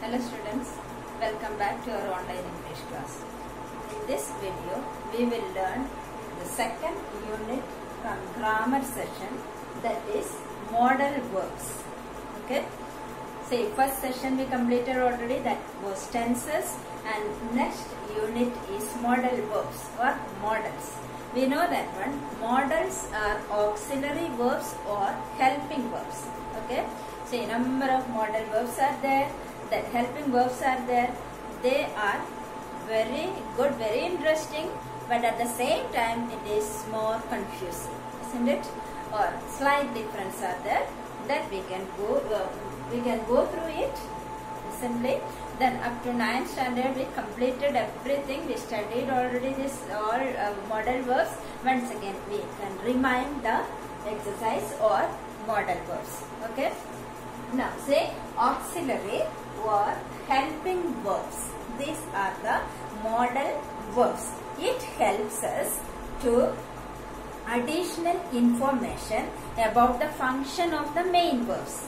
Hello students, welcome back to our online English class. In this video, we will learn the second unit from grammar session, that is modal verbs. Okay. So first session we completed already, that was tenses, and next unit is modal verbs or modals. We know that one. Modals are auxiliary verbs or helping verbs. Okay. So a number of modal verbs are there, that helping verbs are there. They are very good, very interesting, but at the same time it is more confusing, isn't it? Or slight difference are there that we can go through it simply. Then up to 9th standard we completed everything. We studied already this all modal verbs. Once again we can remind the exercise or modal verbs. Okay. Now say auxiliary or helping verbs. These are the modal verbs. It helps us to additional information about the function of the main verbs.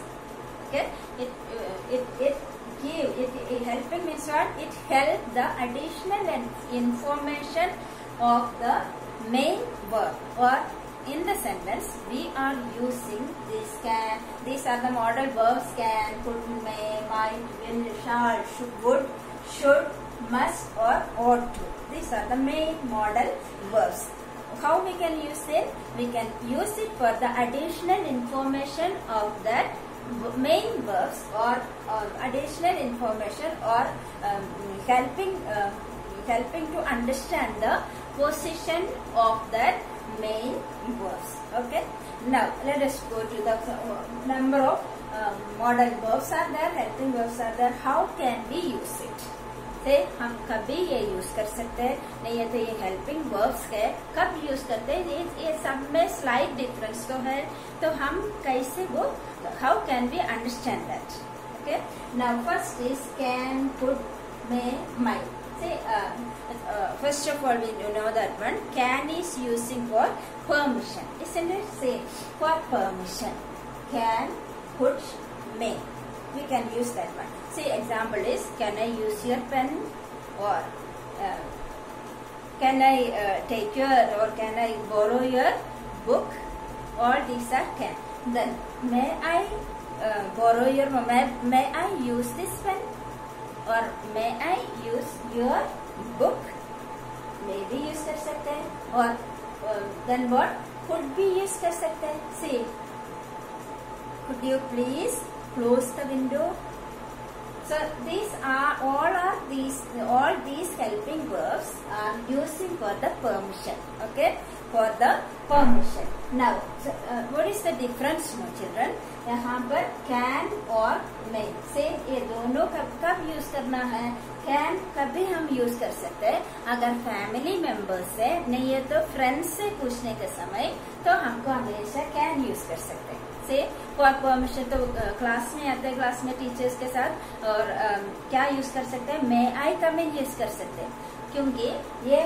Okay, it helping means what? It helps the additional information of the main verb, or in the sentence we are using this can. These are the modal verbs: can, could, may, might, will, shall, would, should, must, or ought to. These are the main modal verbs. How we can use it? We can use it for the additional information of that main verbs, or additional information, or helping to understand the position of that main verbs. Okay. Now let us go to the number of modal verbs are there, helping verbs are there. How can we use it? से हम कभी ये use कर सकते हैं, नहीं है तो ये हेल्पिंग वर्ब्स है, कब यूज करते हैं, ये सब में स्लाइट डिफरेंस तो है, तो हम कैसे वो, how can we understand that? Okay. Now first is can, could, may, might. Say, first of all, we know that one. Can is using for permission, isn't it? Say for permission. Can, could, may. We can use that one. See, example is, can I use your pen, or can I take your, or can I borrow your book? All these are can. Then may I borrow your, may I use this pen, or may I use your book? May भी use कर सकते हैं. और then what? Could भी use कर सकते हैं. See, could you please close the window? So these are all these helping verbs are using for the permission. Okay, for the permission. Now, what is the difference, no children? यहाँ पर can और may से ये दोनों कब use करना है? can कभी हम यूज कर सकते हैं अगर फैमिली मेंबर्स से, नहीं है तो फ्रेंड्स से पूछने के समय, तो हमको हमेशा can यूज कर सकते हैं. से फॉर परमिशन तो क्लास में आते हैं, क्लास में टीचर्स के साथ, और क्या यूज कर सकते हैं? मे आई कम इन यूज कर सकते हैं, क्योंकि ये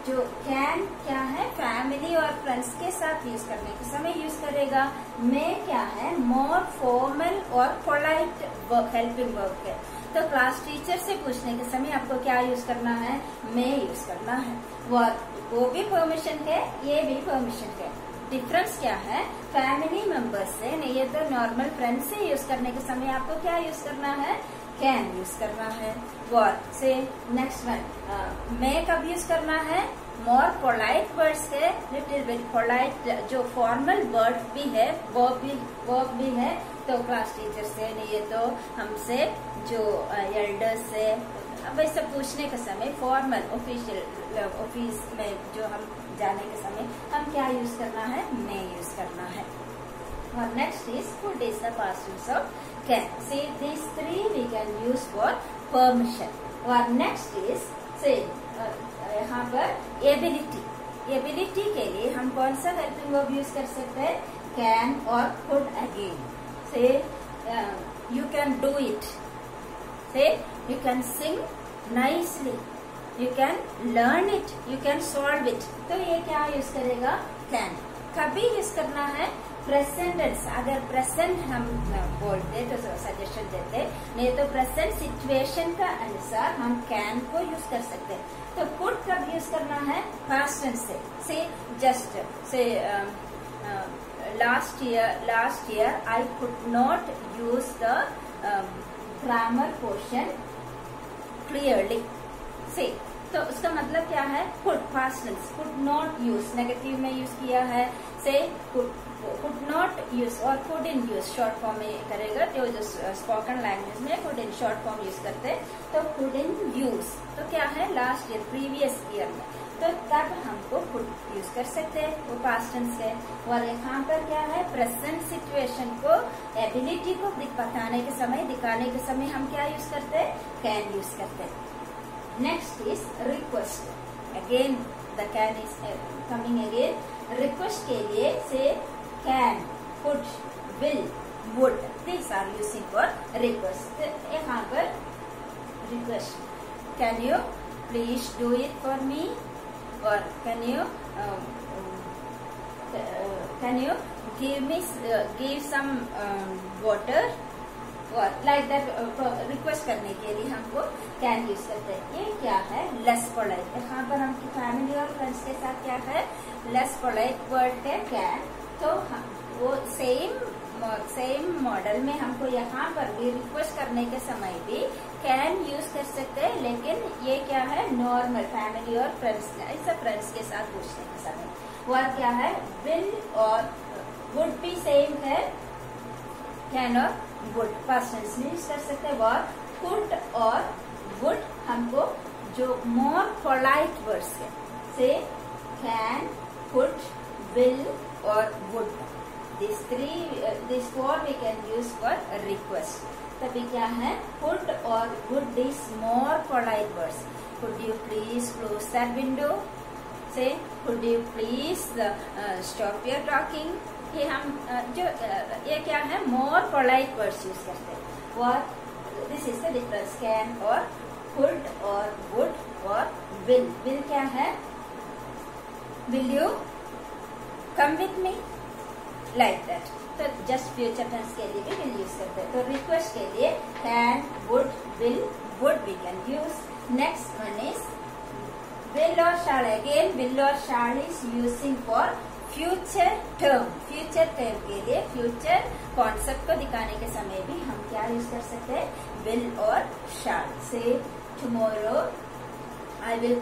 जो कैन क्या है, फैमिली और फ्रेंड्स के साथ यूज करने के समय यूज करेगा. मे क्या है, मोर फॉर्मल और पोलाइट हेल्पिंग वर्ब है, तो क्लास टीचर से पूछने के समय आपको क्या यूज करना है? मे यूज करना है. वो भी परमिशन है, ये भी परमिशन है. डिफरेंस क्या है? फैमिली मेंबर्स से, नहीं है तो नॉर्मल फ्रेंड्स से यूज करने के समय आपको क्या यूज करना है? कैन यूज करना है. वर्ड से नेक्स्ट वन, मैं कब यूज करना है? मोर पोलाइट वर्ड्स है, लिटिल बिट पोलाइट, जो फॉर्मल वर्ड भी है, वर्ब भी है, तो क्लास टीचर से, नहीं है तो हमसे, जो एल्डर्स से, वैसे पूछने के समय फॉर्मल ऑफिशियल ऑफिस में जो हम जाने के समय हम क्या यूज करना है? मे यूज करना है. और next is could is the past use of can. See this three we can use for permission. और नेक्स्ट इज से यहाँ पर एबिलिटी के लिए हम कौन सा हेल्पिंग वर्ब यूज कर सकते हैं? कैन और कुड अगेन. से यू कैन डू इट. से you can sing nicely, you can learn it, you can solve it. तो ये क्या यूज करेगा? Can. कभी यूज करना है प्रेजेंट टेंस। अगर प्रेजेंट हम बोलते तो सजेशन देते, नहीं तो प्रेजेंट सिचुएशन का अनुसार हम कैन को यूज कर सकते। तो कुड कब यूज करना है, पास्ट टेंस से just say last year I could not use the grammar portion clearly से, तो उसका मतलब क्या है, could past tense, could not use negative में यूज किया है, से could not use और couldn't use शॉर्ट फॉर्म में करेगा, तो जो स्पोकन लैंग्वेज में couldn't शॉर्ट फॉर्म यूज करते, तो couldn't use तो क्या है, लास्ट ईयर प्रीवियस ईयर में, तो तब हमको could यूज कर सकते हैं, वो पास्ट टेंस है। और यहाँ पर क्या है, प्रेजेंट सिचुएशन को, एबिलिटी को बताने के समय, दिखाने के समय हम क्या यूज करते हैं, कैन यूज करते हैं। Next is request, again the can is coming again, request के लिए say can, could, will, would, this are using for request. यहाँ पर request, can you please do it for me, or can you give some water, or like that, request करने के लिए हमको can use करते हैं। ये क्या है, लेस पोलाइट। यहाँ पर हम फैमिली और फ्रेंड्स के साथ क्या है, लेस पोलाइट वर्ड है कैन, तो वो सेम मॉडल में हमको यहाँ पर भी रिक्वेस्ट करने के समय भी कैन यूज कर सकते हैं, लेकिन ये क्या है, नॉर्मल फैमिली और फ्रेंड्स, ऐसा फ्रेंड्स के साथ पूछने के समय। और क्या है, विल और वुड भी सेम है, कैन और वुड पास्ट टेंस में यूज कर सकते हैं। और कुड और वुड हमको जो मोर पोलाइट वर्ड्स है, से कैन, कुड, विल और would, these four we can use for request। तभी क्या है, could और would is more polite words। Could you please close that window? Say could you please stop your talking? ये हम जो ये क्या है, more polite words यूज करते हैं। और this is the difference, can और could और would और will। will क्या है, will you come with me, like that। तो जस्ट फ्यूचर टेंस के लिए भी विल यूज करते हैं। तो रिक्वेस्ट के लिए can, would, will, would we can use. Next one is will और शैल। अगेन विल और shall is using for future term. Future term के लिए फ्यूचर कॉन्सेप्ट को दिखाने के समय भी हम क्या यूज कर सकते हैं, विल और shall. Say tomorrow I will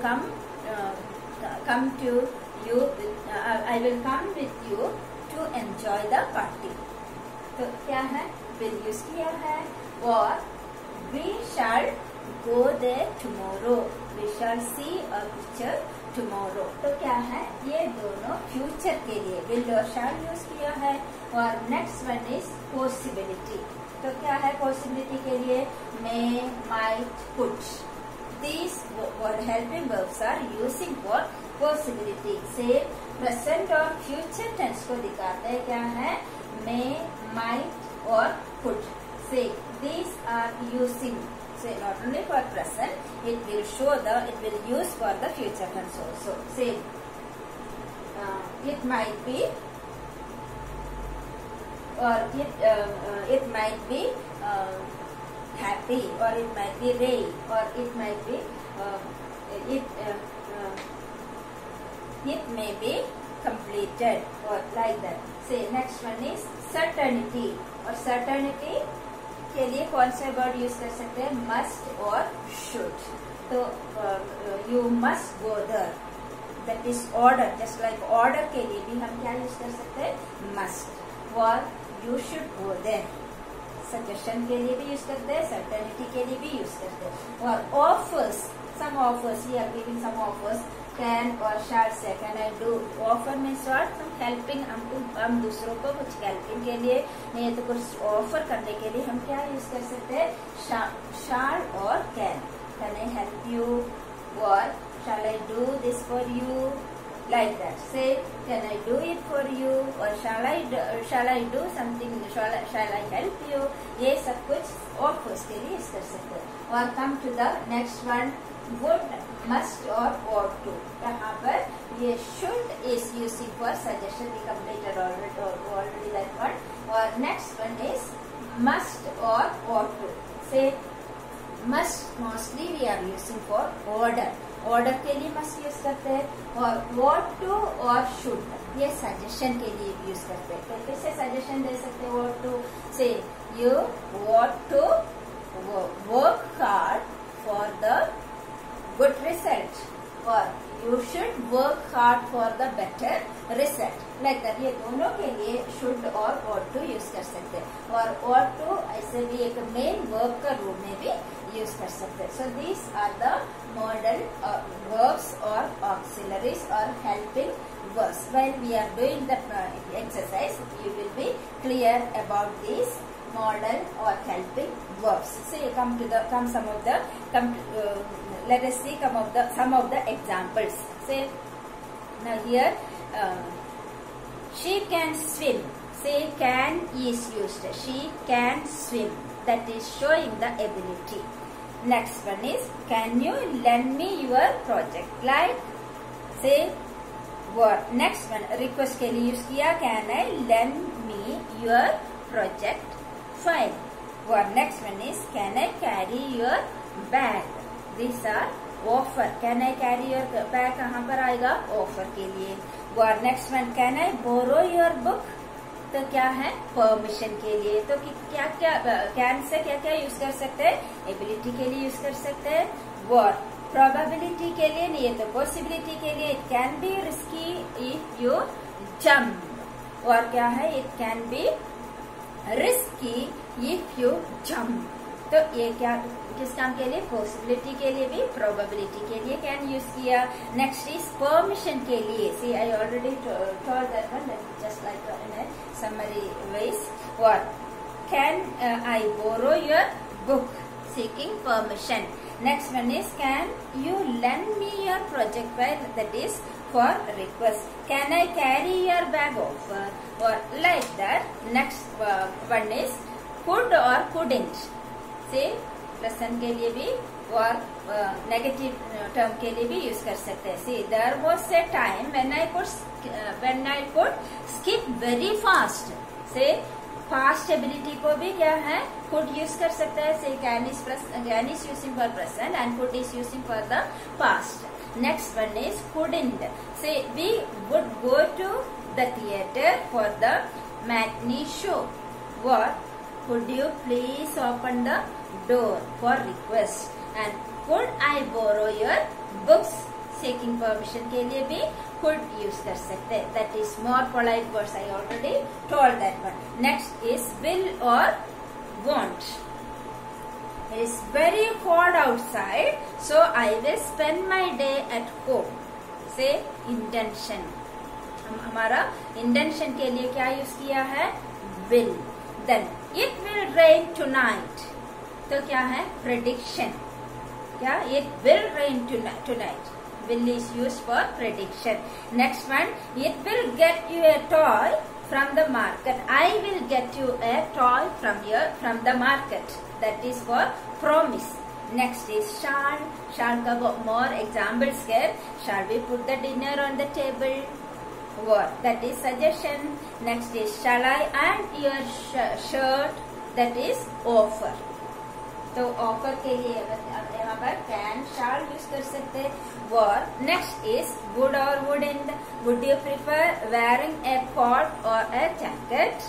come to you, I will come with you to enjoy the party। तो क्या है, will यूज किया है। और we shall go there tomorrow, we shall see a picture tomorrow। तो क्या है, ये दोनों फ्यूचर के लिए will और shall यूज किया है। और नेक्स्ट वन इज possibility। तो क्या है, possibility के लिए may, might, could, these helping verbs are using for possibility। से प्रेजेंट और फ्यूचर टेंस को दिखाते हैं, क्या है, मे, माइट और कुड। से these are using, say not only for present, it will show it will use for the future tense also। Say it might be, or it might be happy, or it might be rain, or it might be it may be completed, or like that। Say next one is certainty। और certainty के लिए कौन से word use कर सकते हैं, must और should। तो you must go there, that is order। just like order के लिए भी हम क्या यूज कर सकते हैं, must। और you should go there, suggestion के लिए भी यूज करते हैं, certainty के लिए भी यूज करते हैं। और offers, some offers, we are giving some offers, can और शैल से। कैन आई डू, ऑफर में शॉर्ट हेल्पिंग, हम दूसरों को कुछ हेल्पिंग के लिए, नहीं तो कुछ ऑफर करने के लिए हम क्या यूज कर सकते हैं, शैल और can. Can I help you, और shall I do this for you, like that। Say can I do it for you, or shall I do something, shall I help you। ये सब कुछ offers के लिए use कर सकते हैं। और come to the next one, would must or ought to. यहाँ पर ये should is using for suggestion. We completed already that one. Or next one is must or ought to. Say must mostly we are using for order. Order के लिए must use करते हैं. और ought to और should ये suggestion के लिए use करते हैं. तो कैसे suggestion दे सकते हैं? ought to say you ought to work hard for the good result, or you should work hard for the better result. Like that ये दोनों के लिए should और ought to use कर सकते हैं. और ought to ऐसे भी एक main verb का रूप में भी use कर सकते हैं. So these are the modal verbs or auxiliaries or helping verbs. While we are doing the exercise, you will be clear about these modal or helping verbs. So let us see some of the examples. Say now here she can swim. Say can is used. She can swim. That is showing the ability. Next one is can you lend me your project? Like say what? Next one request के लिए use किया. Can I lend me your project file? Or next one is can I carry your bag? These are offer. Can I carry your bag? कहाँ पर आएगा? Offer के लिए. Or next one can I borrow your book? तो क्या है? Permission के लिए. तो क्या क्या कैन से क्या क्या यूज कर सकते हैं? एबिलिटी के लिए यूज कर सकते हैं. और प्रोबेबिलिटी के लिए नहीं है तो पॉसिबिलिटी के लिए it can be risky if you jump. और क्या है? It can be risky if you jump. तो ये क्या किस काम के लिए? पॉसिबिलिटी के लिए भी प्रोबेबिलिटी के लिए कैन यूज किया. नेक्स्ट इज परमिशन के लिए. See I already told that one just like in a summary ways. और can I borrow your book? Seeking permission. Next one is can you lend me your project file? That is for request. Can I carry your bag offer? Or like that. Next one is could or couldn't. Say प्रश्न के लिए भी और negative term के लिए भी use कर सकते हैं. See there was a time when I could skip very fast. Say fast ability को भी क्या है? could यूज कर सकता है. Say can is using for present and could is using for the past. Next one is couldn't. Say we would go to the theater for the matinee show. What? Could you please open the door for request? And could I borrow your books? Seeking permission के लिए भी could use कर सकते हैं. That is more polite words. I already told that one. Next is will or won't. It is very cold outside, so I will spend my day at home. Say intention. हमारा intention के लिए क्या use किया है? Will. Then it will rain tonight. तो क्या है? Prediction. क्या? It will rain tonight. Will is used for prediction. Next one, it will get you a toy from the market. I will get you a toy from the market. That is for promise. Next is shall. Shall का more examples here. Shall we put the dinner on the table? What? That is suggestion. Next is shall I iron your shirt? That is offer. तो offer के लिए यहाँ पर can shall use कर सकते हैं. और नेक्स्ट इज वुड और wouldn't. Would you prefer wearing a coat और ए जैकेट?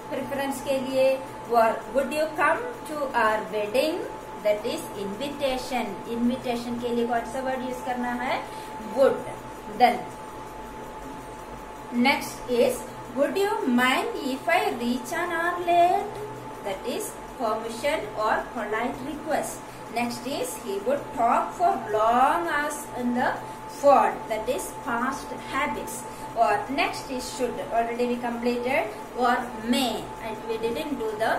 प्रेफरेंस के लिए. और would you come to our wedding? That is invitation. Invitation के लिए कौन सा वर्ड यूज करना है? Would. Then next is would you mind if I reach an hour late? That is permission or polite request. Next is he would talk for long hours in the phone. That is past habits. Or next is should. Already we completed. Or may, and we didn't do the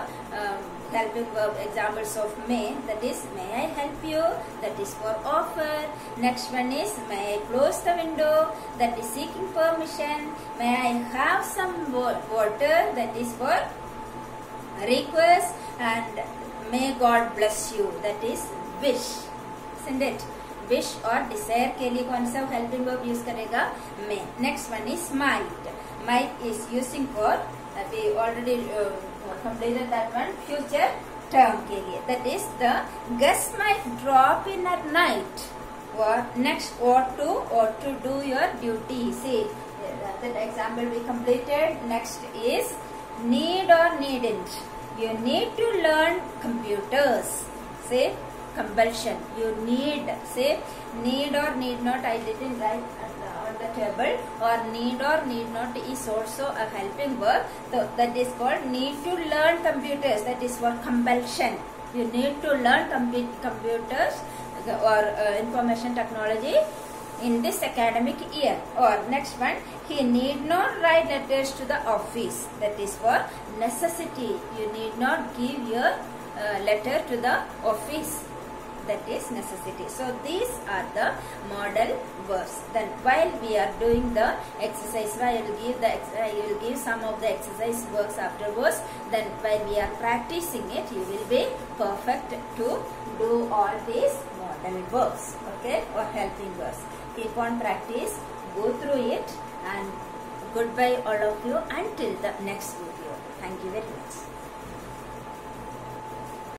helping verb examples of may. That is may I help you? That is for offer. Next one is may I close the window? That is seeking permission. May I have some water? That is for request. And may God bless you. That is wish. Isn't it? wish और desire के लिए कौन सा helping verb use करेगा? may. Next one is might. Might is using for we already completed that one, future term के लिए. That is the gust might drop in at night. Or next, ought to do your duty. See, that example we completed. Next is need or needn't. You need to learn computers. Say compulsion. You need. Say need or need not. I didn't write on the table. Or need or need not is also a helping verb. So that is called need to learn computers. That is for compulsion. You need to learn computers or information technology in this academic year. Or next one, he need not write letters to the office. That is for necessity. You need not give your letter to the office. That is necessity. So these are the modal verbs. Then while we are doing the exercise, I will give some of the exercise works afterwards. Then while we are practicing it, you will be perfect to do all these modal verbs, okay, or helping verbs. Keep on practice, go through it, and goodbye all of you until the next video. Thank you very much.